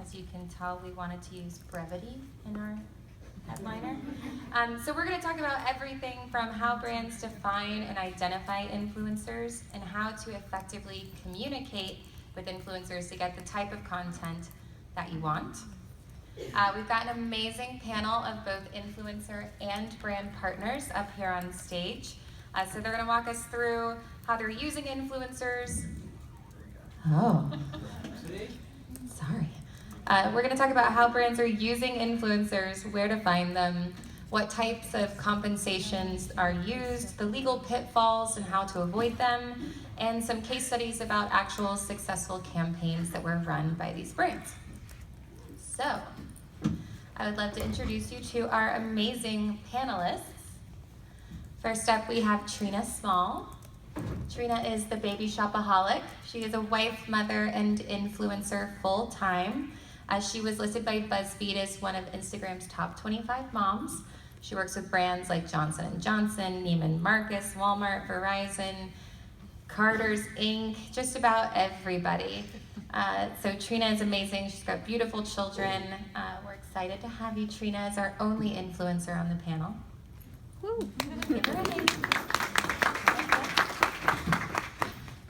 As you can tell, we wanted to use brevity in our headliner. So we're going to talk about everything from how brands define and identify influencers and how to effectively communicate with influencers to get the type of content that you want. We've got an amazing panel of both influencer and brand partners up here on stage. So they're going to walk us through how they're using influencers. Oh, sorry. We're going to talk about how brands are using influencers, where to find them, what types of compensations are used, the legal pitfalls and how to avoid them, and some case studies about actual successful campaigns that were run by these brands. So, I would love to introduce you to our amazing panelists. First up, we have Trina Small. Trina is the Baby Shopaholic. She is a wife, mother, and influencer full-time. She was listed by BuzzFeed as one of Instagram's top 25 moms. She works with brands like Johnson & Johnson, Neiman Marcus, Walmart, Verizon, Carter's Inc., just about everybody. So Trina is amazing. She's got beautiful children. We're excited to have you, Trina, as our only influencer on the panel. Woo. Give her a hand.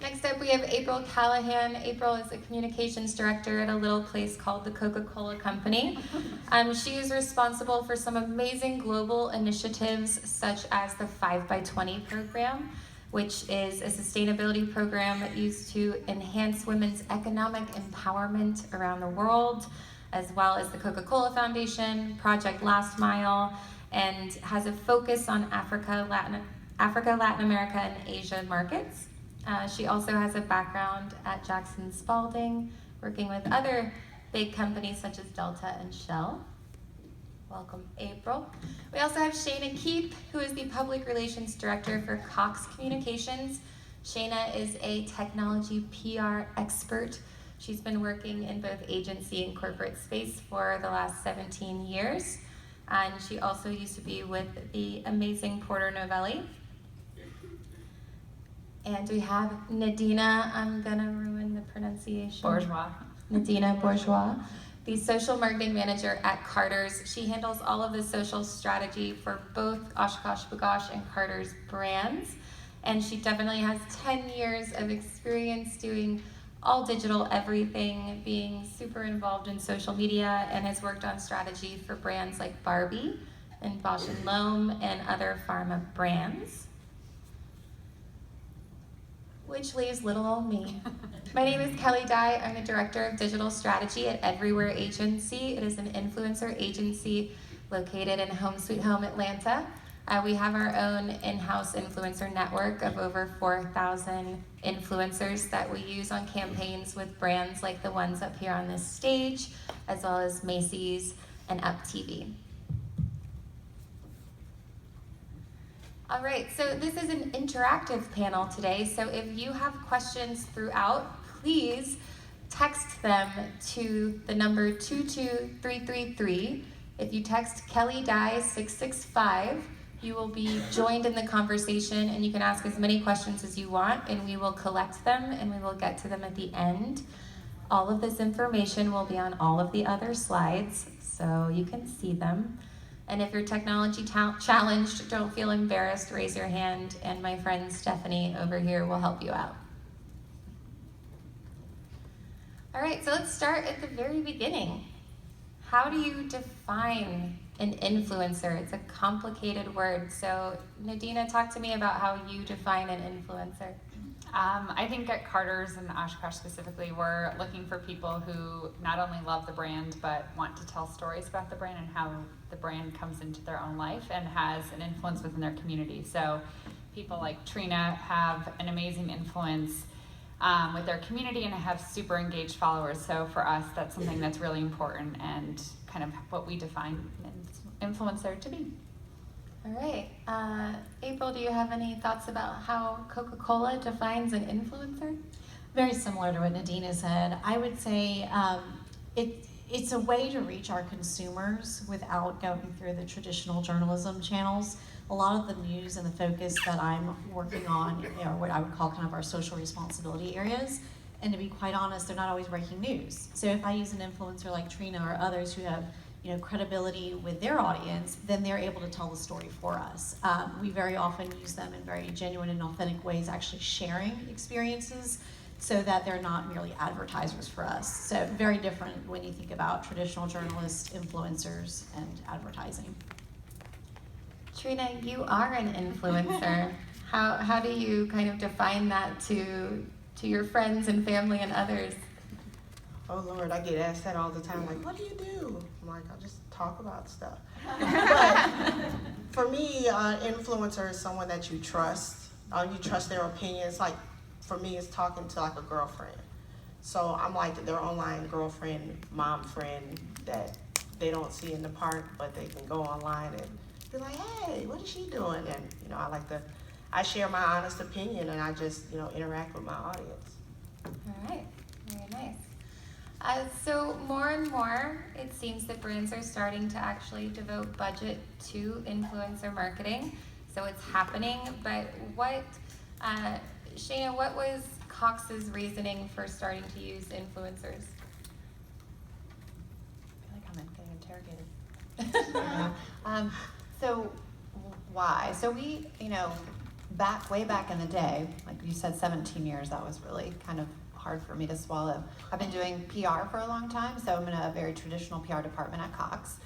Next up, we have April Callahan. April is a communications director at a little place called the Coca-Cola Company. She is responsible for some amazing global initiatives, such as the 5x20 program, which is a sustainability program used to enhance women's economic empowerment around the world, as well as the Coca-Cola Foundation, Project Last Mile, and has a focus on Africa, Latin America, and Asia markets. She also has a background at Jackson Spalding, working with other big companies such as Delta and Shell. Welcome, April. We also have Shayna Keith, who is the Public Relations Director for Cox Communications. Shayna is a technology PR expert. She's been working in both agency and corporate space for the last 17 years. And she also used to be with the amazing Porter Novelli. And we have Nadina, I'm gonna ruin the pronunciation. Bourgeois. Nadina Bourgeois, the social marketing manager at Carter's. She handles all of the social strategy for both Oshkosh B'gosh and Carter's brands. And she definitely has 10 years of experience doing all digital everything, being super involved in social media, and has worked on strategy for brands like Barbie and Bausch & Lomb and other pharma brands. Which leaves little old me. My name is Kelly Dye. I'm the Director of Digital Strategy at Everywhere Agency. It is an influencer agency located in Home Sweet Home, Atlanta. We have our own in-house influencer network of over 4,000 influencers that we use on campaigns with brands like the ones up here on this stage, as well as Macy's and Up TV. All right, so this is an interactive panel today, so if you have questions throughout, please text them to the number 22333. If you text Kelly Dye 665, you will be joined in the conversation, and you can ask as many questions as you want, and we will collect them and we will get to them at the end. All of this information will be on all of the other slides, so you can see them. And if you're technology challenged, don't feel embarrassed, raise your hand, and my friend Stephanie over here will help you out. All right, so let's start at the very beginning. How do you define an influencer? It's a complicated word. So Nadina, talk to me about how you define an influencer. I think at Carter's and Oshkosh specifically, we're looking for people who not only love the brand, but want to tell stories about the brand and how the brand comes into their own life and has an influence within their community. So people like Trina have an amazing influence with their community and have super engaged followers. So for us, that's something that's really important and kind of what we define an influencer to be. All right. April, do you have any thoughts about how Coca-Cola defines an influencer? Very similar to what Nadina said. I would say it's a way to reach our consumers without going through the traditional journalism channels. A lot of the news and the focus that I'm working on are what I would call kind of our social responsibility areas. And to be quite honest, they're not always breaking news. So if I use an influencer like Trina or others who have credibility with their audience, then they're able to tell the story for us. We very often use them in very genuine and authentic ways, actually sharing experiences so that they're not merely advertisers for us. So very different when you think about traditional journalists, influencers, and advertising. Trina, you are an influencer. How do you kind of define that to your friends and family and others? Oh Lord, I get asked that all the time, like, what do you do? I'm like, I just talk about stuff. But for me, influencer is someone that you trust. You trust their opinions. Like, for me, it's talking to like a girlfriend. So I'm like their online girlfriend, mom friend that they don't see in the park, but they can go online and be like, hey, what is she doing? And I share my honest opinion, and I just interact with my audience. All right, very nice. So more and more, it seems that brands are starting to actually devote budget to influencer marketing. So it's happening, but Shayna, what was Cox's reasoning for starting to use influencers? I feel like I'm getting interrogated. So why? So we, way back in the day, like you said, 17 years, that was really kind of hard for me to swallow. I've been doing PR for a long time, so I'm in a very traditional PR department at Cox.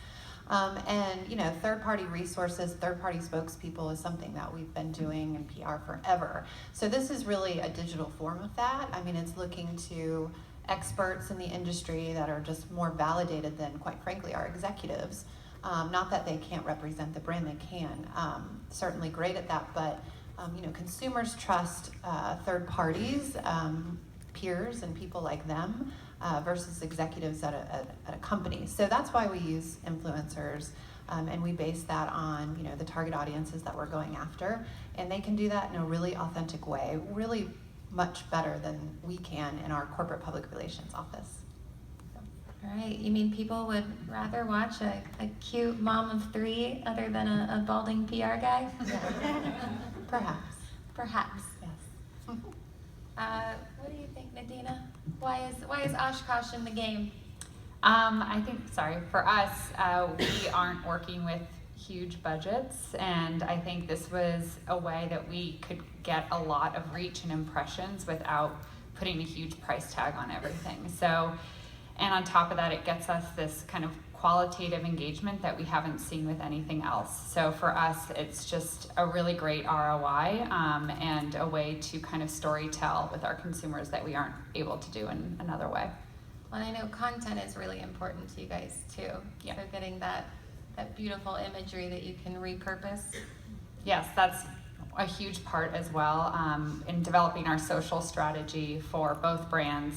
And third-party resources, third-party spokespeople is something that we've been doing in PR forever. So this is really a digital form of that. I mean, it's looking to experts in the industry that are just more validated than, quite frankly, our executives. Not that they can't represent the brand, they can. Certainly great at that, but consumers trust third parties, peers and people like them, versus executives at a company. So that's why we use influencers, and we base that on the target audiences that we're going after, and they can do that in a really authentic way, really much better than we can in our corporate public relations office. All right, you mean people would rather watch a cute mom of 3 other than a balding PR guy? Perhaps. Perhaps. Yes. What do you think, Nadina? Why is Oshkosh in the game? I think, for us, we aren't working with huge budgets, and I think this was a way that we could get a lot of reach and impressions without putting a huge price tag on everything. So, and on top of that, it gets us this kind of qualitative engagement that we haven't seen with anything else. So for us, it's just a really great ROI and a way to kind of story tell with our consumers that we aren't able to do in another way. Well, I know content is really important to you guys too. Yeah. So getting that beautiful imagery that you can repurpose. Yes, that's a huge part as well in developing our social strategy for both brands.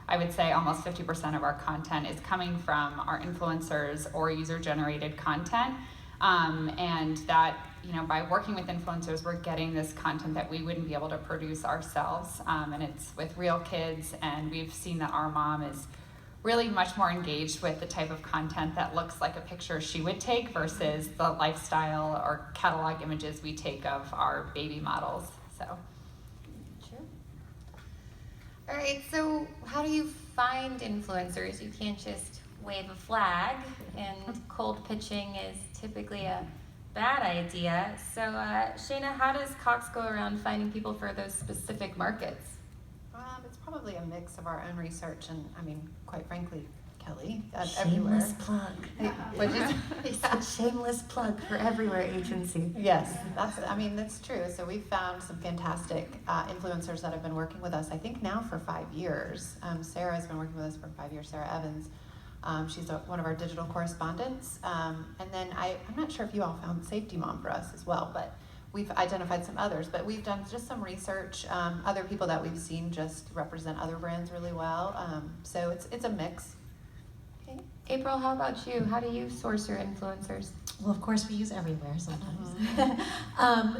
I would say almost 50% of our content is coming from our influencers or user-generated content, and that by working with influencers, we're getting this content that we wouldn't be able to produce ourselves, and it's with real kids, and we've seen that our mom is really much more engaged with the type of content that looks like a picture she would take versus the lifestyle or catalog images we take of our baby models. So. True. All right, so how do you find influencers? You can't just wave a flag, and cold pitching is typically a bad idea. So Shayna, how does Cox go around finding people for those specific markets? It's probably a mix of our own research and, quite frankly, Kelly, everywhere. Shameless plug. It's a shameless plug for Everywhere Agency. Yes, that's true. So we've found some fantastic influencers that have been working with us, I think now for 5 years. Sarah has been working with us for 5 years, Sarah Evans. She's one of our digital correspondents. And then I'm not sure if you all found Safety Mom for us as well, but we've identified some others. But we've done just some research, other people that we've seen just represent other brands really well. So it's a mix. Okay. April, how about you? How do you source your influencers? Well, of course, we use Everywhere sometimes.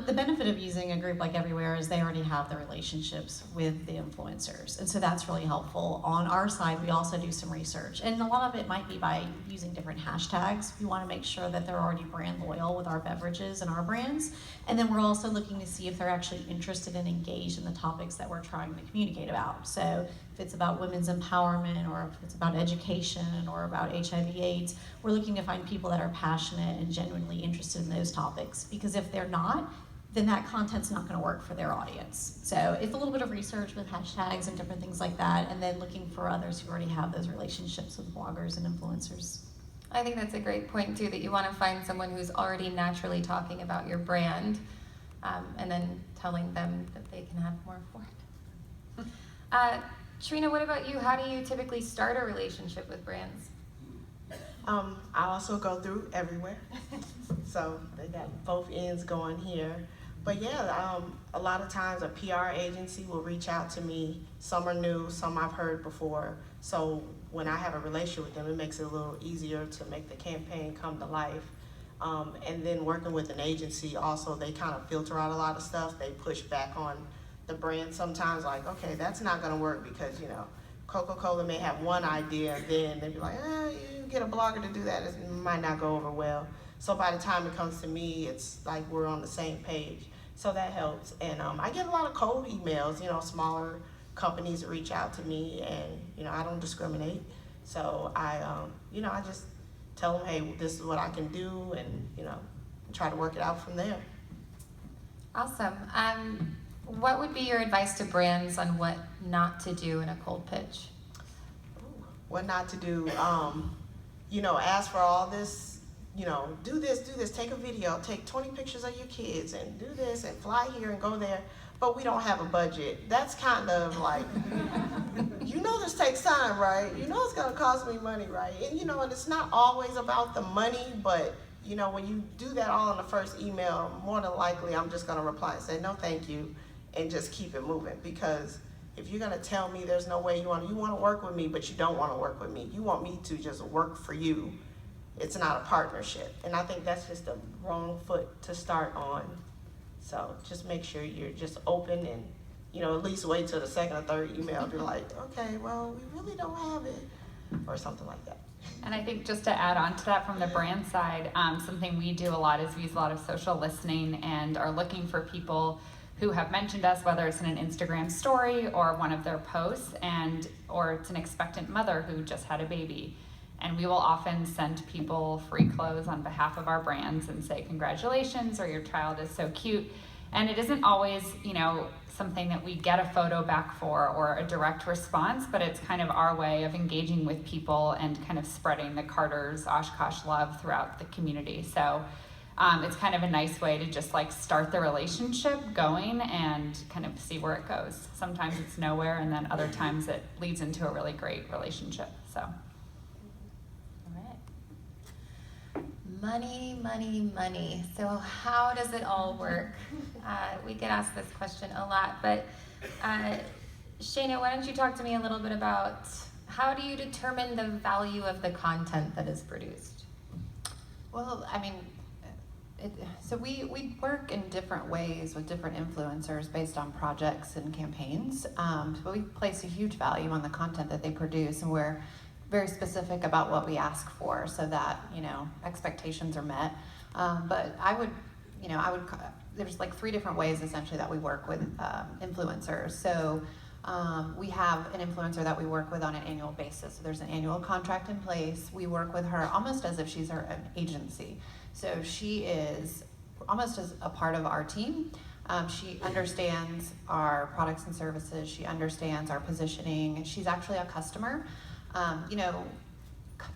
The benefit of using a group like Everywhere is they already have the relationships with the influencers. And so that's really helpful. On our side, we also do some research. And a lot of it might be by using different hashtags. We want to make sure that they're already brand loyal with our beverages and our brands. And then we're also looking to see if they're actually interested and engaged in the topics that we're trying to communicate about. So if it's about women's empowerment or if it's about education or about HIV/AIDS, we're looking to find people that are passionate and genuinely interested in those topics. Because if they're not, then that content's not going to work for their audience. So it's a little bit of research with hashtags and different things like that, and then looking for others who already have those relationships with bloggers and influencers. I think that's a great point too, that you want to find someone who's already naturally talking about your brand, and then telling them that they can have more for it. Trina, what about you? How do you typically start a relationship with brands? I also go through everywhere. So they got both ends going here. But yeah, a lot of times a PR agency will reach out to me. Some are new, some I've heard before. So when I have a relationship with them, it makes it a little easier to make the campaign come to life. And then working with an agency also, they kind of filter out a lot of stuff. They push back on the brand sometimes, like, okay, that's not gonna work because, you know, Coca-Cola may have one idea, then they'd be like, you get a blogger to do that, it might not go over well. So by the time it comes to me, it's like we're on the same page. So that helps. And I get a lot of cold emails, you know, smaller companies reach out to me, and, you know, I don't discriminate. So I just tell them, hey, this is what I can do, and, you know, try to work it out from there. Awesome. What would be your advice to brands on what not to do in a cold pitch? What not to do, you know, ask for all this, you know, do this, take a video, take 20 pictures of your kids and do this and fly here and go there, but we don't have a budget. That's kind of like, you know this takes time, right? You know it's gonna cost me money, right? And you know, and it's not always about the money, but you know, when you do that all in the first email, more than likely I'm just gonna reply and say, no thank you, and just keep it moving. Because if you're gonna tell me there's no way you wanna work with me, but you don't wanna work with me, you want me to just work for you, it's not a partnership. And I think that's just the wrong foot to start on. So just make sure you're just open, and, you know, at least wait till the second or third email to be like, okay, well, we really don't have it, or something like that. And I think just to add on to that from the brand side, something we do a lot is we use a lot of social listening and are looking for people who have mentioned us, whether it's in an Instagram story or one of their posts, or it's an expectant mother who just had a baby. And we will often send people free clothes on behalf of our brands and say, congratulations, or your child is so cute. And it isn't always, you know, something that we get a photo back for or a direct response, but it's kind of our way of engaging with people and kind of spreading the Carter's Oshkosh love throughout the community. So it's kind of a nice way to just like start the relationship going and kind of see where it goes. Sometimes it's nowhere, and then other times it leads into a really great relationship. So. Money, money, money. So how does it all work? We get asked this question a lot, but Shayna, why don't you talk to me a little bit about how do you determine the value of the content that is produced? Well, I mean, so we work in different ways with different influencers based on projects and campaigns, but we place a huge value on the content that they produce, and we're very specific about what we ask for so that, you know, expectations are met. But there's like 3 different ways essentially that we work with influencers. So we have an influencer that we work with on an annual basis. So there's an annual contract in place. We work with her almost as if she's an agency. So she is almost as a part of our team. She understands our products and services. She understands our positioning. She's actually a customer. You know,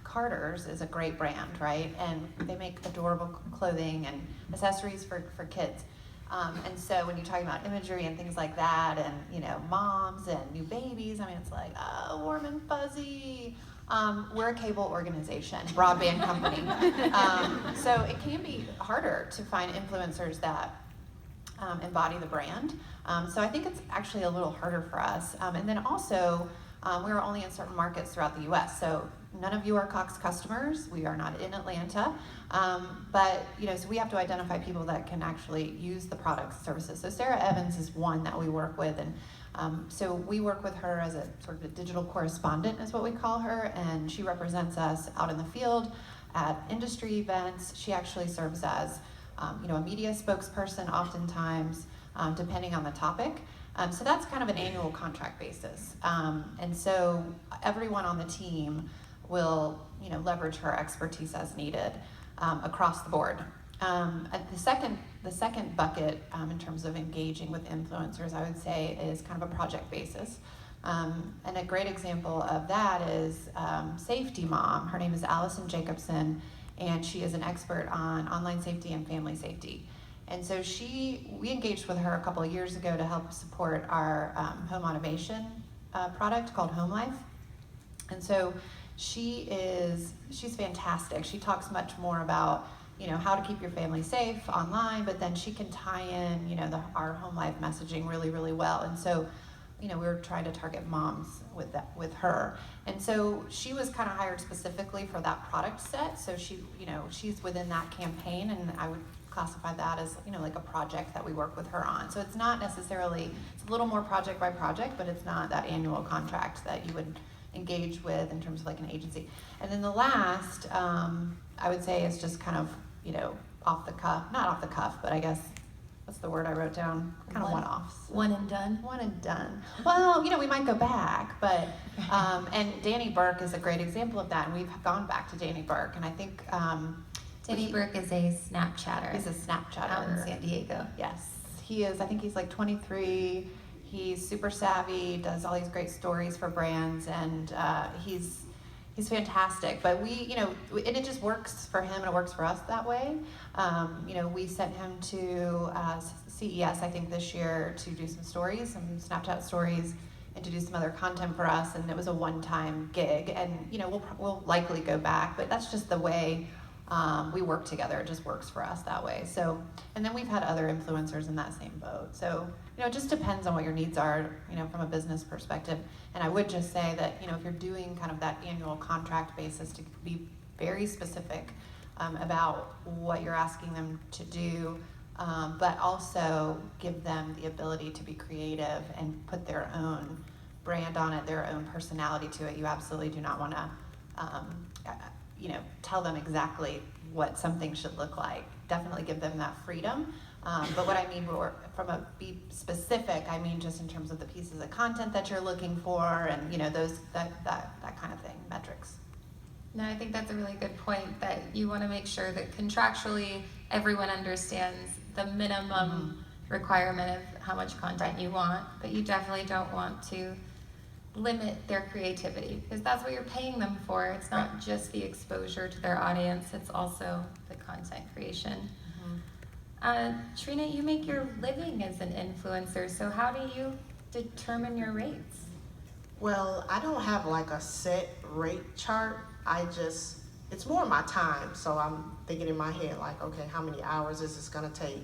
Carter's is a great brand, right? And they make adorable clothing and accessories for kids. And so when you're talking about imagery and things like that, and, you know, moms and new babies, I mean, it's like, oh, warm and fuzzy. We're a cable organization, broadband company. So it can be harder to find influencers that embody the brand. So I think it's actually a little harder for us. And then also, we're only in certain markets throughout the US. So none of you are Cox customers. We are not in Atlanta. But, you know, so we have to identify people that can actually use the products and services. So Sarah Evans is one that we work with. And so we work with her as a sort of a digital correspondent is what we call her. And she represents us out in the field at industry events. She actually serves as, you know, a media spokesperson oftentimes, depending on the topic. So that's kind of an annual contract basis. And so everyone on the team will, leverage her expertise as needed across the board. The second bucket in terms of engaging with influencers, I would say, is kind of a project basis. And a great example of that is Safety Mom. Her name is Allison Jacobson, and she is an expert on online safety and family safety. And so we engaged with her a couple of years ago to help support our home automation product called Home Life. And so she's fantastic. She talks much more about how to keep your family safe online, but then she can tie in our Home Life messaging really, really well. And so we were trying to target moms with her. And so she was kind of hired specifically for that product set. So she's within that campaign, and I would classify that as like a project that we work with her on. So it's not necessarily, it's a little more project by project, but it's not that annual contract that you would engage with in terms of like an agency. And then the last, I would say, is just kind of off the cuff, not off the cuff, but I guess, what's the word I wrote down? Kind of one-offs. One and done. One and done. Well, we might go back, but, and Danny Burke is a great example of that, and we've gone back to Danny Burke, and I think, Danny Burke is a Snapchatter. He's a Snapchatter. Out in San Diego. Yes, he is. I think he's like 23. He's super savvy, does all these great stories for brands, and he's fantastic. But and it just works for him, and it works for us that way. We sent him to CES, I think, this year to do some stories, some Snapchat stories, and to do some other content for us. And it was a one-time gig, and we'll likely go back. But that's just the way we work together. It just works for us that way. So, and then we've had other influencers in that same boat. So, it just depends on what your needs are, from a business perspective. And I would just say that, if you're doing kind of that annual contract basis, to be very specific about what you're asking them to do, but also give them the ability to be creative and put their own brand on it, their own personality to it. You absolutely do not want to tell them exactly what something should look like. Definitely give them that freedom. But what I mean be specific, I mean just in terms of the pieces of content that you're looking for, and that kind of thing, metrics. No, I think that's a really good point, that you want to make sure that contractually everyone understands the minimum requirement of how much content you want, but you definitely don't want to limit their creativity, because that's what you're paying them for. It's not just the exposure to their audience, it's also the content creation. Trina, you make your living as an influencer, so how do you determine your rates? Well, I don't have like a set rate chart. It's more my time. So I'm thinking in my head like, okay, how many hours is this gonna take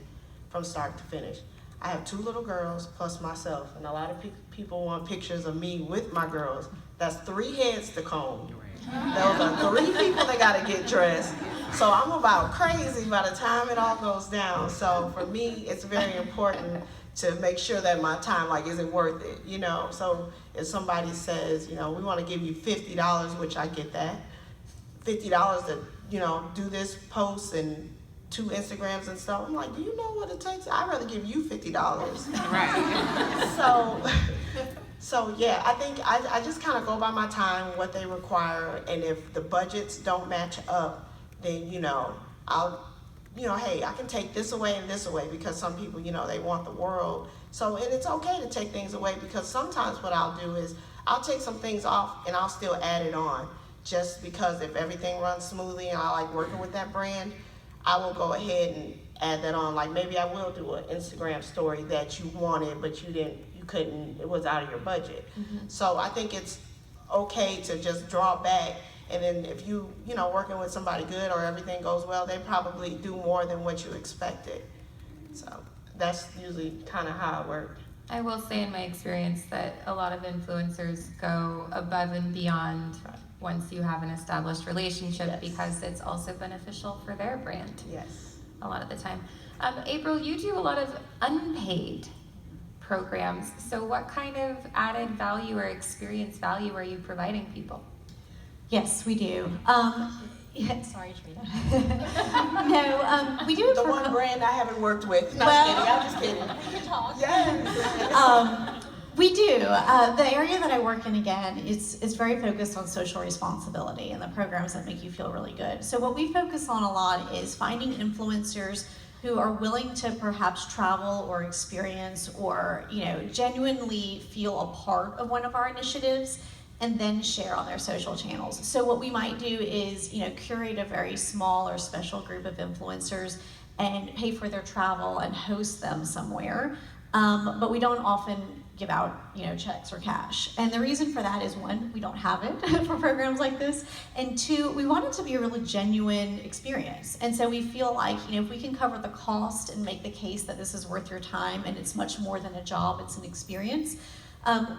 from start to finish? I have 2 little girls plus myself, and a lot of people want pictures of me with my girls. That's 3 heads to comb. Those are 3 people that gotta get dressed. So I'm about crazy by the time it all goes down. So for me, it's very important to make sure that my time, is it worth it, So if somebody says, we want to give you $50, which I get that, $50 to, do this post and 2 Instagrams and stuff. I'm like, do you know what it takes? I'd rather give you $50. Right. So yeah, I think I just kind of go by my time, what they require, and if the budgets don't match up, then, I'll, hey, I can take this away and this away, because some people, they want the world. So, and it's okay to take things away, because sometimes what I'll do is I'll take some things off and I'll still add it on, just because if everything runs smoothly and I like working with that brand, I will go ahead and add that on. Like maybe I will do an Instagram story that you wanted, but you couldn't, it was out of your budget. So I think it's okay to just draw back, and then if working with somebody good or everything goes well, they probably do more than what you expected. So that's usually kind of how it works. I will say in my experience that a lot of influencers go above and beyond once you have an established relationship, Yes. because it's also beneficial for their brand. Yes. A lot of the time. April, you do a lot of unpaid programs. So what kind of added value or experience value are you providing people? Yes, we do. Yeah. Sorry, Trina. No, we do it The for one brand I haven't worked with. No, Well- I'm just kidding. We can talk. Yes. We do. The area that I work in, again, is very focused on social responsibility and the programs that make you feel really good. So what we focus on a lot is finding influencers who are willing to perhaps travel or experience or, genuinely feel a part of one of our initiatives and then share on their social channels. So what we might do is, curate a very small or special group of influencers and pay for their travel and host them somewhere. But we don't often give out, checks or cash. And the reason for that is, one, we don't have it for programs like this, and two, we want it to be a really genuine experience. And so we feel like, if we can cover the cost and make the case that this is worth your time and it's much more than a job, it's an experience,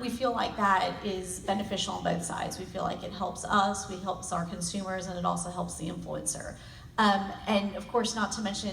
we feel like that is beneficial on both sides. We feel like it helps us, it helps our consumers, and it also helps the influencer. And of course, not to mention,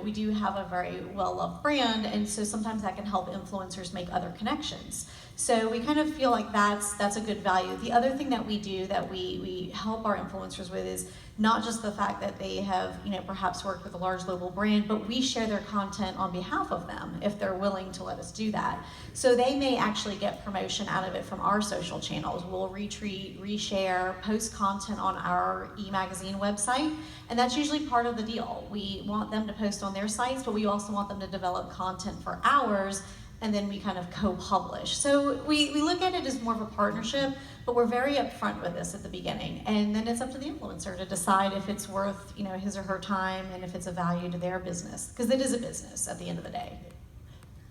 we do have a very well-loved brand, and so sometimes that can help influencers make other connections. So we kind of feel like that's a good value. The other thing that we do that we help our influencers with is not just the fact that they have, perhaps worked with a large global brand, but we share their content on behalf of them if they're willing to let us do that. So they may actually get promotion out of it from our social channels. We'll retweet, reshare, post content on our e-magazine website, and that's usually part of the deal. We want them to post on their sites, but we also want them to develop content for ours, and then we kind of co-publish. So we look at it as more of a partnership, but we're very upfront with this at the beginning. And then it's up to the influencer to decide if it's worth, his or her time and if it's a value to their business, because it is a business at the end of the day.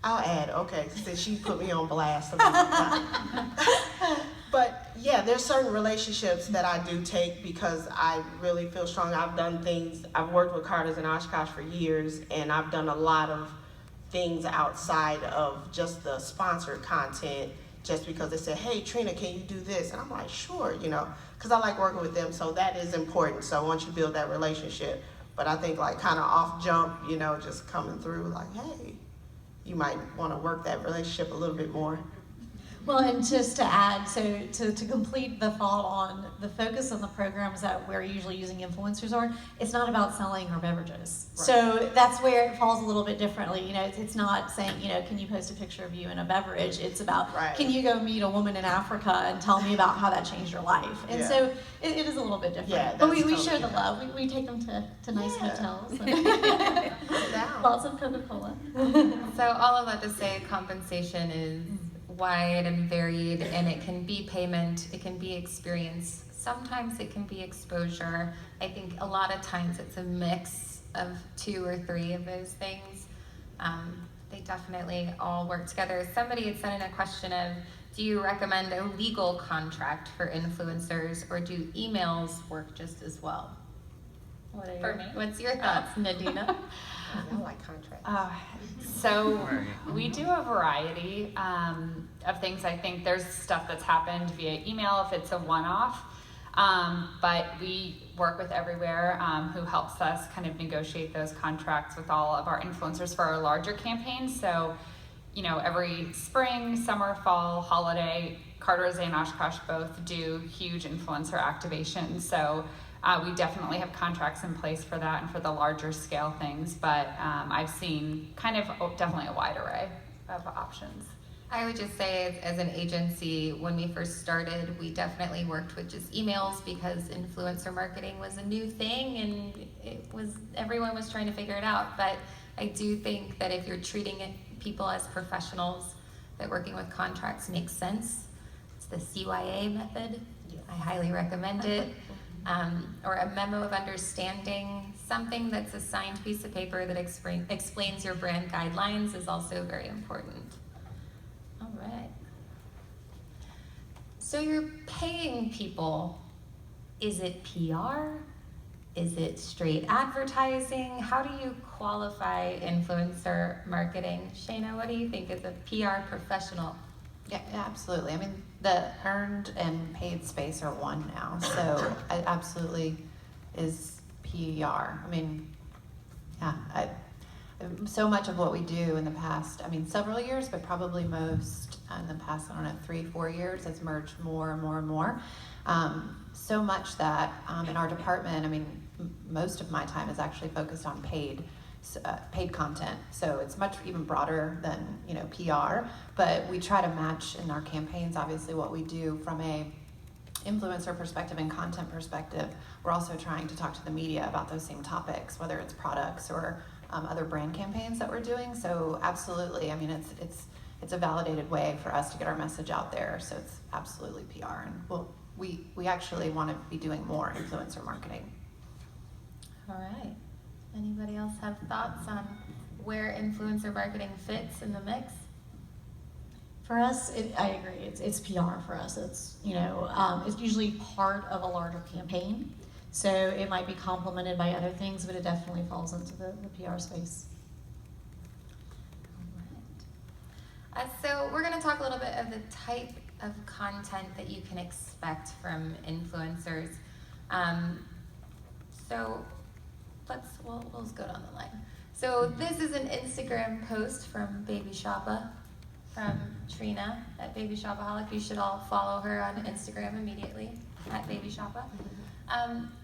I'll add, okay, since she put me on blast about But yeah, there's certain relationships that I do take because I really feel strong. I've worked with Carter's and Oshkosh for years, and I've done a lot of things outside of just the sponsored content, just because they said, hey, Trina, can you do this? And I'm like, sure, because I like working with them, so that is important. So once you build that relationship, but I think like kind of off jump, just coming through like, hey, you might want to work that relationship a little bit more. Well, and just to add, so to complete the thought on the focus on the programs that we're usually using influencers on, it's not about selling our beverages. Right. So that's where it falls a little bit differently. It's not saying, can you post a picture of you in a beverage? It's about, right, can you go meet a woman in Africa and tell me about how that changed your life? And so it is a little bit different. Yeah, but we share the love. We take them to nice hotels. Lots of Coca-Cola. So all of that to say, compensation is wide and varied, and it can be payment, it can be experience, sometimes it can be exposure. I think a lot of times it's a mix of 2 or 3 of those things. They definitely all work together. Somebody had sent in a question of, do you recommend a legal contract for influencers, or do emails work just as well? What's your thoughts, Nadina? I like contracts. So we do a variety of things. I think there's stuff that's happened via email if it's a one-off, but we work with Everywhere, who helps us kind of negotiate those contracts with all of our influencers for our larger campaigns. So, every spring, summer, fall, holiday, Carter's and Oshkosh both do huge influencer activations. So we definitely have contracts in place for that and for the larger scale things, but I've seen kind of definitely a wide array of options. I would just say, as an agency, when we first started, we definitely worked with just emails because influencer marketing was a new thing and everyone was trying to figure it out. But I do think that if you're treating people as professionals, that working with contracts makes sense. It's the CYA method. I highly recommend it. Or a memo of understanding, something that's a signed piece of paper that explains your brand guidelines is also very important. All right. So you're paying people. Is it PR? Is it straight advertising? How do you qualify influencer marketing? Shayna, what do you think as a PR professional? Yeah, absolutely. I mean, the earned and paid space are one now, so it absolutely is PR. I mean, yeah, so much of what we do in the past, I mean, several years, but probably most in the past, I don't know, 3-4 years, has merged more and more and more. So much that in our department, I mean, most of my time is actually focused on paid content. So it's much even broader than, you know, PR, but we try to match in our campaigns, obviously, what we do from a influencer perspective and content perspective. We're also trying to talk to the media about those same topics, whether it's products or other brand campaigns that we're doing. So absolutely, I mean, it's a validated way for us to get our message out there. So it's absolutely PR, and we actually want to be doing more influencer marketing. All right. Anybody else have thoughts on where influencer marketing fits in the mix? For us, I agree. It's PR for us. It's, you know, it's usually part of a larger campaign. So it might be complemented by other things, but it definitely falls into the PR space. All right. So we're going to talk a little bit of the type of content that you can expect from influencers. So we'll just go down the line. So this is an Instagram post from Baby Shopaholic, from Trina at Baby Shopaholic. You should all follow her on Instagram immediately at Baby Shopah.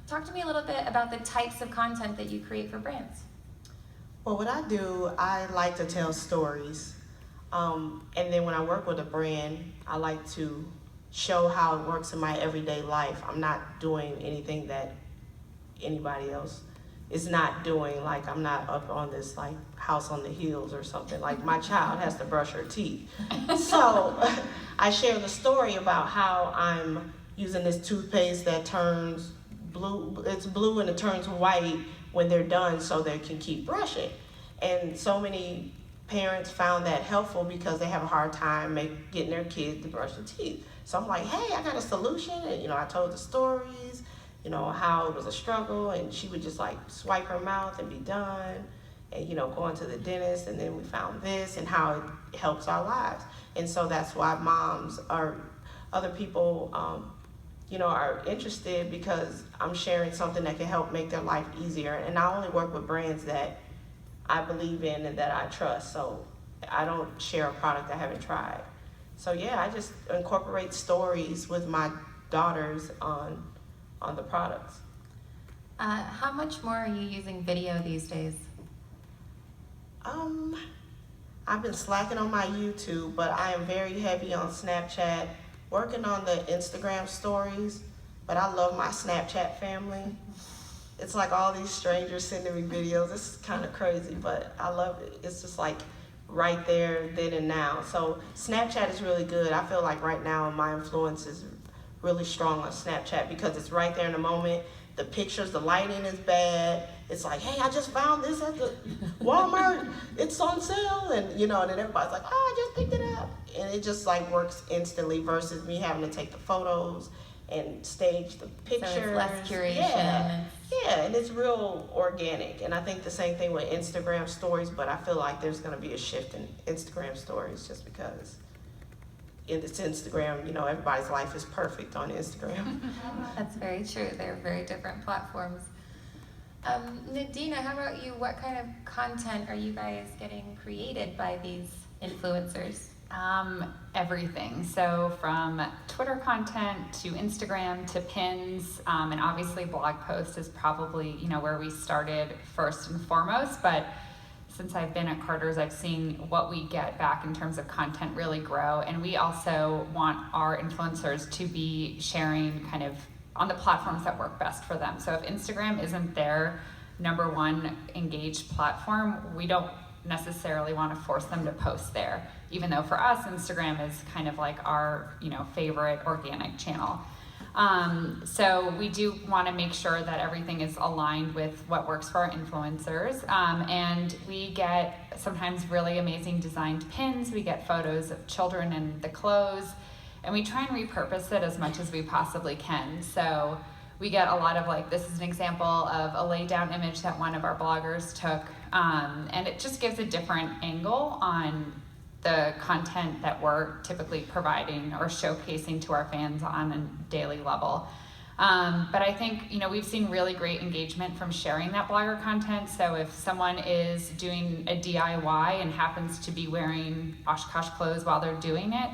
Talk to me a little bit about the types of content that you create for brands. Well, what I do, I like to tell stories. And then when I work with a brand, I like to show how it works in my everyday life. I'm not doing anything that anybody else is not doing. Like, I'm not up on this like house on the hills or something. Like, my child has to brush her teeth. So I share the story about how I'm using this toothpaste that turns blue. It's blue and it turns white when they're done so they can keep brushing. And so many parents found that helpful because they have a hard time getting their kids to brush their teeth. So I'm like, hey, I got a solution. And, you know, I told the stories, you know, how it was a struggle, and she would just like swipe her mouth and be done, and, you know, going to the dentist, and then we found this and how it helps our lives. And so that's why moms or other people, you know, are interested, because I'm sharing something that can help make their life easier. And I only work with brands that I believe in and that I trust. So I don't share a product I haven't tried. So yeah, I just incorporate stories with my daughters on the products. How much more are you using video these days? I've been slacking on my YouTube, but I am very heavy on Snapchat, working on the Instagram stories, but I love my Snapchat family. It's like all these strangers sending me videos. It's kind of crazy, but I love it. It's just like right there, then and now. So Snapchat is really good. I feel like right now my influence is really strong on Snapchat because it's right there in the moment. The pictures, the lighting is bad. It's like, hey, I just found this at the Walmart. It's on sale. And, you know, and then everybody's like, oh, I just picked it up. And it just like works instantly versus me having to take the photos and stage the pictures. So it's less curation. Yeah, and it's real organic. And I think the same thing with Instagram stories, but I feel like there's going to be a shift in Instagram stories just because it's Instagram, you know, everybody's life is perfect on Instagram. That's very true. They're very different platforms. Nadina, how about you? What kind of content are you guys getting created by these influencers? Everything. So from Twitter content to Instagram to pins, and obviously blog posts is probably, you know, where we started first and foremost, but since I've been at Carter's, I've seen what we get back in terms of content really grow, and we also want our influencers to be sharing kind of on the platforms that work best for them. So if Instagram isn't their number one engaged platform, we don't necessarily want to force them to post there, even though for us Instagram is kind of like our, you know, favorite organic channel. So we do want to make sure that everything is aligned with what works for our influencers, and we get sometimes really amazing designed pins. We get photos of children in the clothes, and we try and repurpose it as much as we possibly can. So we get a lot of like, this is an example of a lay down image that one of our bloggers took, and it just gives a different angle on the content that we're typically providing or showcasing to our fans on a daily level. But I think, we've seen really great engagement from sharing that blogger content. So if someone is doing a DIY and happens to be wearing Oshkosh clothes while they're doing it,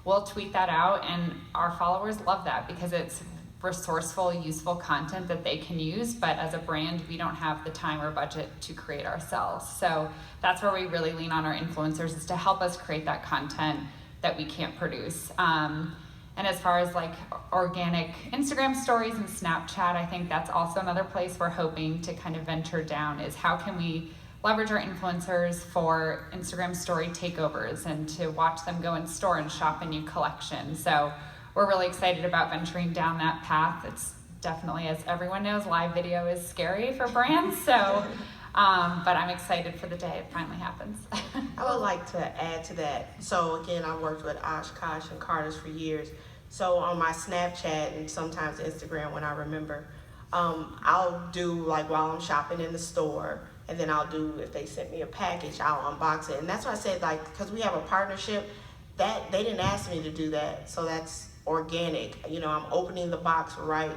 we'll tweet that out, and our followers love that because it's resourceful, useful content that they can use, but as a brand, we don't have the time or budget to create ourselves. So that's where we really lean on our influencers, is to help us create that content that we can't produce. And as far as like organic Instagram stories and Snapchat, I think that's also another place we're hoping to kind of venture down, is how can we leverage our influencers for Instagram story takeovers and to watch them go in store and shop a new collection. So we're really excited about venturing down that path. It's definitely, as everyone knows, live video is scary for brands. So, but I'm excited for the day it finally happens. I would like to add to that. So again, I worked with Oshkosh and Carter's for years. So on my Snapchat and sometimes Instagram, when I remember, I'll do like while I'm shopping in the store, and then I'll do, if they sent me a package, I'll unbox it. And that's why I said, like, because we have a partnership, that they didn't ask me to do that, so that's organic. I'm opening the box right,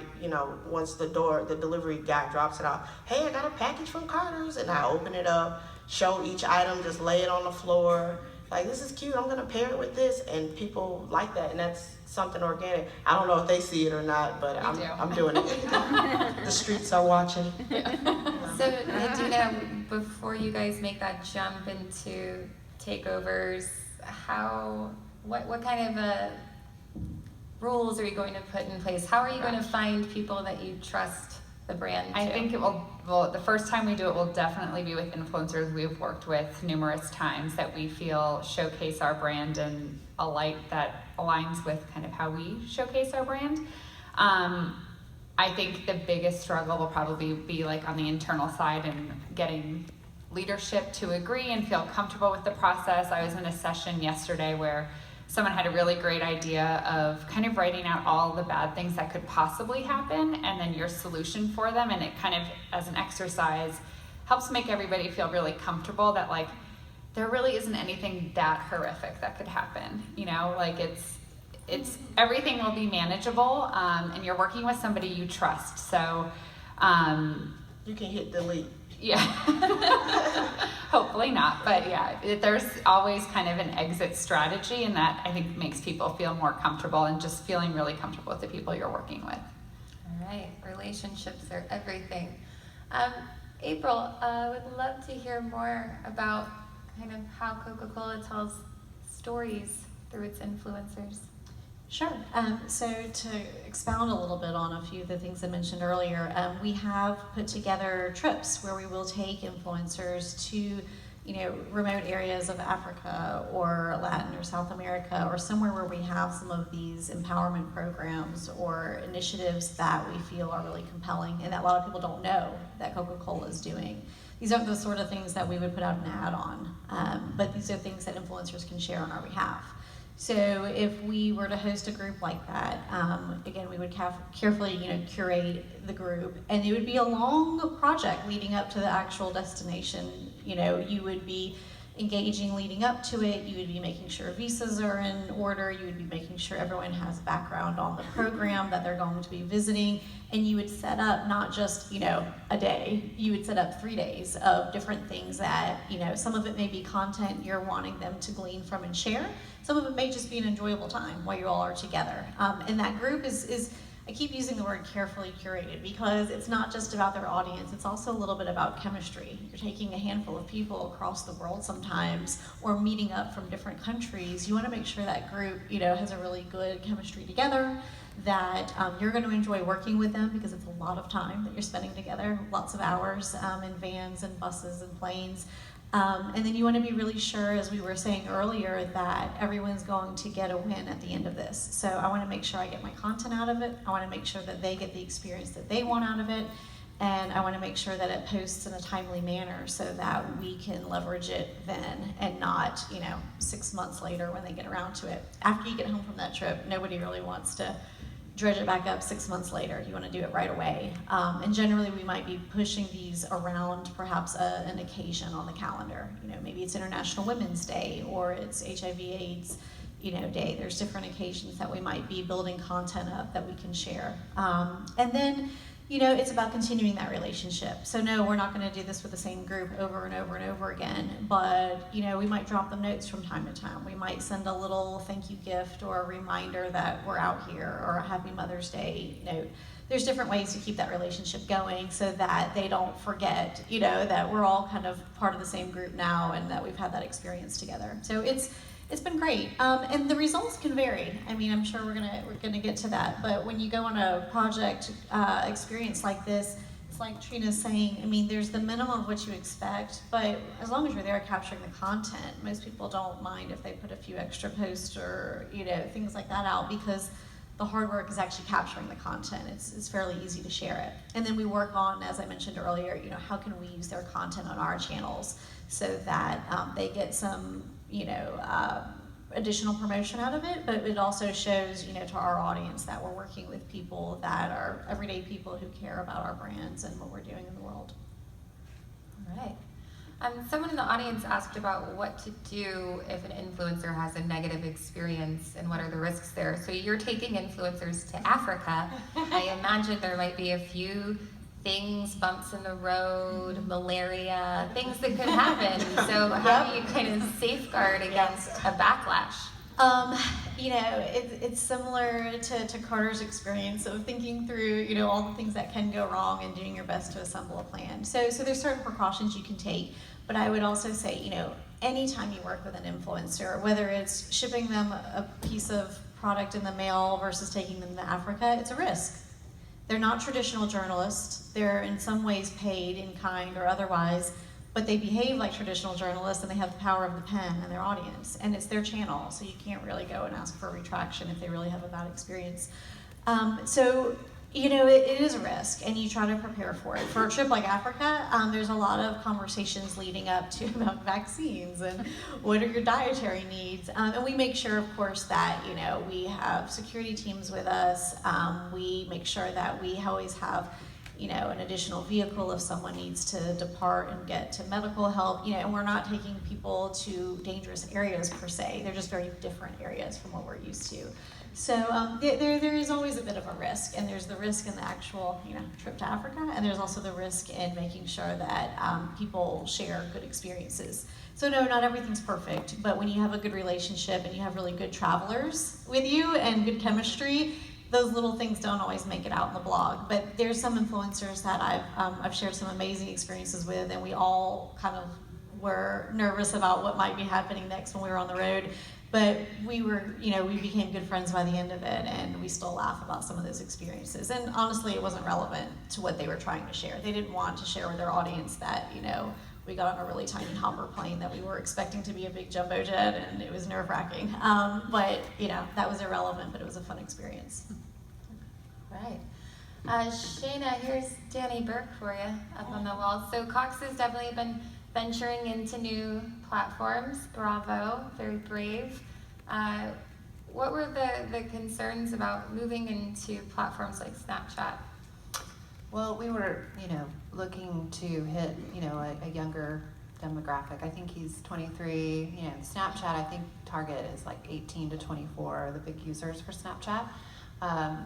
once the delivery guy drops it off. Hey, I got a package from Carter's, and I open it up, show each item, just lay it on the floor. Like, this is cute, I'm gonna pair it with this, and people like that, and that's something organic. I don't know if they see it or not, but I'm doing it. The streets are watching. So, Nadina, before you guys make that jump into takeovers, what kind of rules are you going to put in place? How are you going to find people that you trust the brand to? I think it will, the first time we do it will definitely be with influencers we've worked with numerous times that we feel showcase our brand in a light that aligns with kind of how we showcase our brand. I think the biggest struggle will probably be like on the internal side and getting leadership to agree and feel comfortable with the process. I was in a session yesterday where someone had a really great idea of kind of writing out all the bad things that could possibly happen and then your solution for them, and it kind of, as an exercise, helps make everybody feel really comfortable that like there really isn't anything that horrific that could happen. Like it's everything will be manageable, and you're working with somebody you trust. So you can hit delete. Yeah. Hopefully not, but yeah, there's always kind of an exit strategy, and that I think makes people feel more comfortable and just feeling really comfortable with the people you're working with. All right, relationships are everything. April, would love to hear more about kind of how Coca-Cola tells stories through its influencers. Sure. So to expound a little bit on a few of the things I mentioned earlier, we have put together trips where we will take influencers to, remote areas of Africa or Latin or South America, or somewhere where we have some of these empowerment programs or initiatives that we feel are really compelling and that a lot of people don't know that Coca-Cola is doing. These aren't the sort of things that we would put out an ad on, but these are things that influencers can share on our behalf. So if we were to host a group like that, again, we would carefully, curate the group, and it would be a long project leading up to the actual destination. You would be engaging leading up to it. You would be making sure visas are in order. You would be making sure everyone has background on the program that they're going to be visiting, and you would set up not just, a day. You would set up 3 days of different things that, some of it may be content you're wanting them to glean from and share. Some of it may just be an enjoyable time while you all are together. And that group is, I keep using the word carefully curated because it's not just about their audience, it's also a little bit about chemistry. You're taking a handful of people across the world sometimes, or meeting up from different countries. You want to make sure that group, has a really good chemistry together, that you're going to enjoy working with them because it's a lot of time that you're spending together, lots of hours in vans and buses and planes. And then you want to be really sure, as we were saying earlier, that everyone's going to get a win at the end of this. So I want to make sure I get my content out of it. I want to make sure that they get the experience that they want out of it. And I want to make sure that it posts in a timely manner so that we can leverage it then and not, 6 months later when they get around to it. After you get home from that trip, nobody really wants to dredge it back up 6 months later. You want to do it right away. And generally we might be pushing these around perhaps an occasion on the calendar. Maybe it's International Women's Day, or it's HIV/AIDS, day. There's different occasions that we might be building content up that we can share. And then, it's about continuing that relationship. So no, we're not going to do this with the same group over and over and over again, but we might drop them notes from time to time. We might send a little thank you gift or a reminder that we're out here, or a Happy Mother's Day note. There's different ways to keep that relationship going so that they don't forget, that we're all kind of part of the same group now and that we've had that experience together. So it's been great, and the results can vary. I mean, I'm sure we're gonna get to that. But when you go on a project experience like this, it's like Trina's saying. I mean, there's the minimum of what you expect, but as long as you're there capturing the content, most people don't mind if they put a few extra posts or things like that out, because the hard work is actually capturing the content. It's fairly easy to share it. And then we work on, as I mentioned earlier, how can we use their content on our channels so that they get some, additional promotion out of it, but it also shows, to our audience that we're working with people that are everyday people who care about our brands and what we're doing in the world. All right. Someone in the audience asked about what to do if an influencer has a negative experience and what are the risks there. So you're taking influencers to Africa. I imagine there might be a few things, bumps in the road, malaria, things that could happen. So how do you kind of safeguard against a backlash? It's similar to Carter's experience of thinking through, all the things that can go wrong and doing your best to assemble a plan. So there's certain precautions you can take, but I would also say, anytime you work with an influencer, whether it's shipping them a piece of product in the mail versus taking them to Africa, it's a risk. They're not traditional journalists. They're in some ways paid in kind or otherwise, but they behave like traditional journalists and they have the power of the pen and their audience, and it's their channel, so you can't really go and ask for a retraction if they really have a bad experience. It is a risk, and you try to prepare for it. For a trip like Africa, there's a lot of conversations leading up to about vaccines and what are your dietary needs. And we make sure, of course, that we have security teams with us. We make sure that we always have an additional vehicle if someone needs to depart and get to medical help. And we're not taking people to dangerous areas per se. They're just very different areas from what we're used to. So there is always a bit of a risk, and there's the risk in the actual trip to Africa, and there's also the risk in making sure that people share good experiences. So no, not everything's perfect, but when you have a good relationship and you have really good travelers with you and good chemistry, those little things don't always make it out in the blog. But there's some influencers that I've shared some amazing experiences with, and we all kind of were nervous about what might be happening next when we were on the road. But we became good friends by the end of it, and we still laugh about some of those experiences. And honestly, it wasn't relevant to what they were trying to share. They didn't want to share with their audience that, we got on a really tiny hopper plane that we were expecting to be a big jumbo jet, and it was nerve-wracking. But, that was irrelevant, but it was a fun experience. Right. Shayna, here's Danny Burke for you up on the wall. So Cox has definitely been venturing into new platforms. Bravo, very brave. What were the concerns about moving into platforms like Snapchat? Well, we were, looking to hit, a younger demographic. I think he's 23. Snapchat, I think target is like 18 to 24, the big users for Snapchat.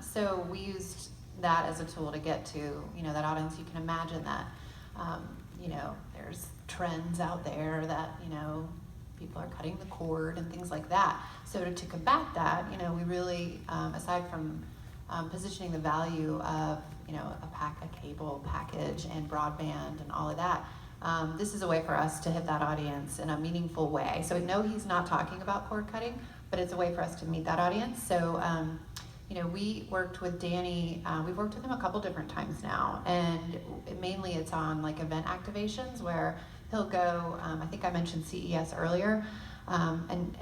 So we used that as a tool to get to, that audience. You can imagine that, there's trends out there that, people are cutting the cord and things like that. So to combat that, we really, aside from positioning the value of, a cable package and broadband and all of that, this is a way for us to hit that audience in a meaningful way. So no, he's not talking about cord cutting, but it's a way for us to meet that audience. So, we worked with Danny, we've worked with him a couple different times now, and mainly it's on like event activations where he'll go, I think I mentioned CES earlier, and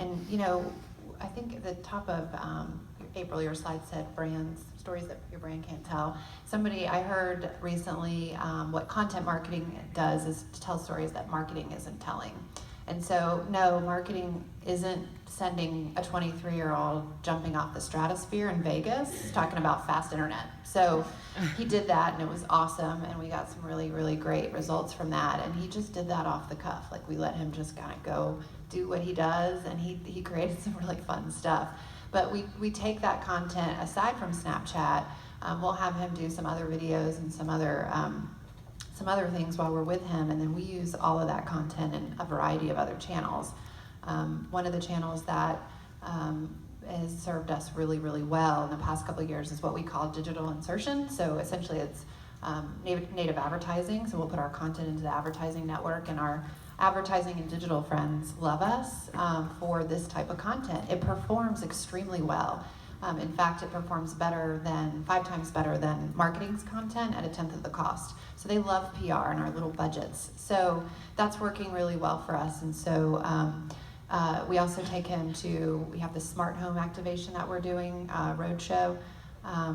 I think at the top of April, your slide said brands, stories that your brand can't tell. I heard recently what content marketing does is to tell stories that marketing isn't telling. And so, no, marketing isn't sending a 23-year-old jumping off the stratosphere in Vegas talking about fast internet. So he did that, and it was awesome, and we got some really, really great results from that. And he just did that off the cuff. Like, we let him just kind of go do what he does, and he created some really fun stuff. But we take that content aside from Snapchat. We'll have him do some other videos and some other things while we're with him, and then we use all of that content in a variety of other channels. One of the channels that has served us really, really well in the past couple of years is what we call digital insertion. So essentially it's native advertising. So we'll put our content into the advertising network, and our advertising and digital friends love us for this type of content. It performs extremely well. In fact, it performs 5 times better than marketing's content at 1/10 of the cost. So they love PR and our little budgets. So that's working really well for us. And so we also take him to, we have the smart home activation that we're doing, roadshow,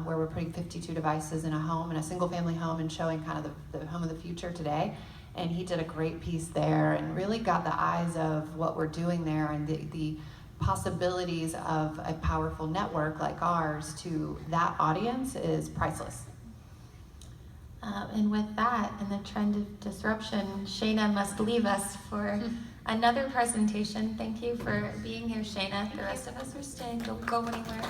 where we're putting 52 devices in a home, in a single family home, and showing kind of the home of the future today. And he did a great piece there and really got the eyes of what we're doing there, and the possibilities of a powerful network like ours to that audience is priceless. And with that, in the trend of disruption, Shayna must leave us for another presentation. Thank you for being here, Shayna. The rest of us are staying. Don't go anywhere.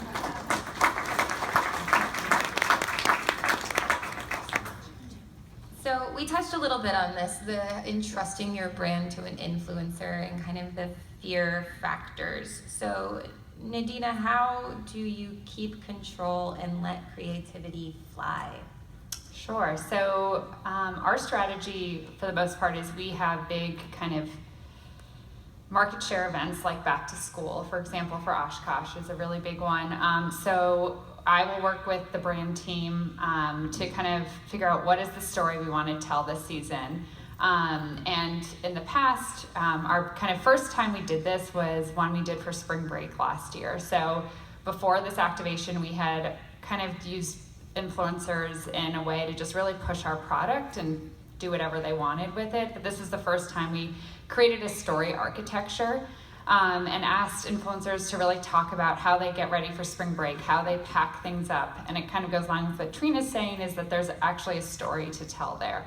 So we touched a little bit on this, the entrusting your brand to an influencer and kind of the fear factors. So Nadina, how do you keep control and let creativity fly? Sure. So our strategy, for the most part, is we have big kind of market share events like back to school, for example, for Oshkosh is a really big one. So I will work with the brand team to kind of figure out what is the story we want to tell this season. And in the past, our kind of first time we did this was one we did for spring break last year. So before this activation, we had kind of used influencers in a way to just really push our product and do whatever they wanted with it. But this was the first time we created a story architecture and asked influencers to really talk about how they get ready for spring break, how they pack things up. And it kind of goes along with what Trina's saying, is that there's actually a story to tell there.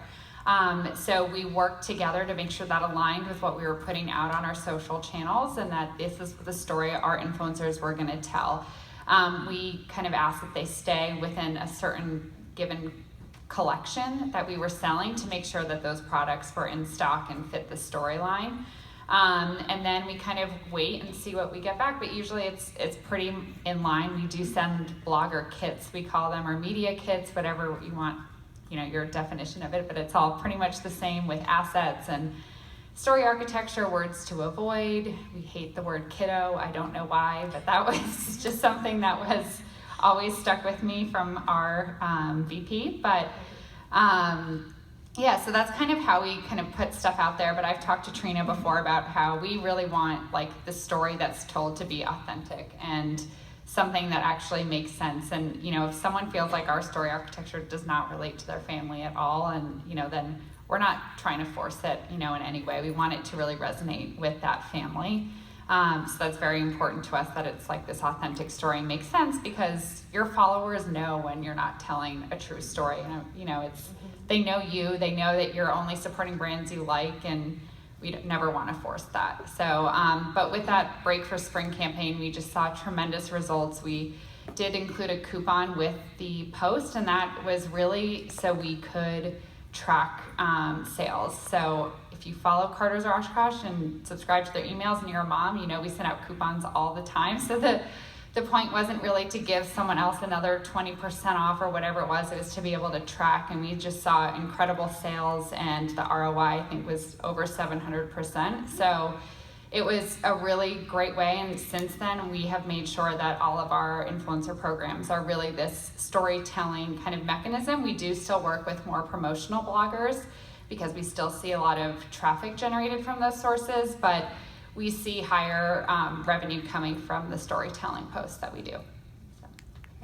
So we worked together to make sure that aligned with what we were putting out on our social channels, and that this is the story our influencers were going to tell. We kind of asked that they stay within a certain given collection that we were selling to make sure that those products were in stock and fit the storyline. And then we kind of wait and see what we get back, but usually it's pretty in line. We do send blogger kits, we call them, or media kits, whatever you want, you know, your definition of it, but it's all pretty much the same with assets and story architecture, words to avoid. We hate the word kiddo. I don't know why, but that was just something that was always stuck with me from our VP. But yeah, so that's kind of how we kind of put stuff out there. But I've talked to Trina before about how we really want like the story that's told to be authentic and something that actually makes sense. And, you know, if someone feels like our story architecture does not relate to their family at all, and, you know, then we're not trying to force it, you know, in any way. We want it to really resonate with that family. So that's very important to us, that it's like this authentic story and makes sense, because your followers know when you're not telling a true story. You know, it's, they know you, they know that you're only supporting brands you like, and we never want to force that. So, but with that Break for Spring campaign, we just saw tremendous results. We did include a coupon with the post, and that was really so we could track sales. So if you follow Carter's or Oshkosh and subscribe to their emails and you're a mom, you know we send out coupons all the time. So the point wasn't really to give someone else another 20% off or whatever it was to be able to track. And we just saw incredible sales, and the ROI I think was over 700%. So it was a really great way, and since then we have made sure that all of our influencer programs are really this storytelling kind of mechanism. We do still work with more promotional bloggers because we still see a lot of traffic generated from those sources, but we see higher revenue coming from the storytelling posts that we do.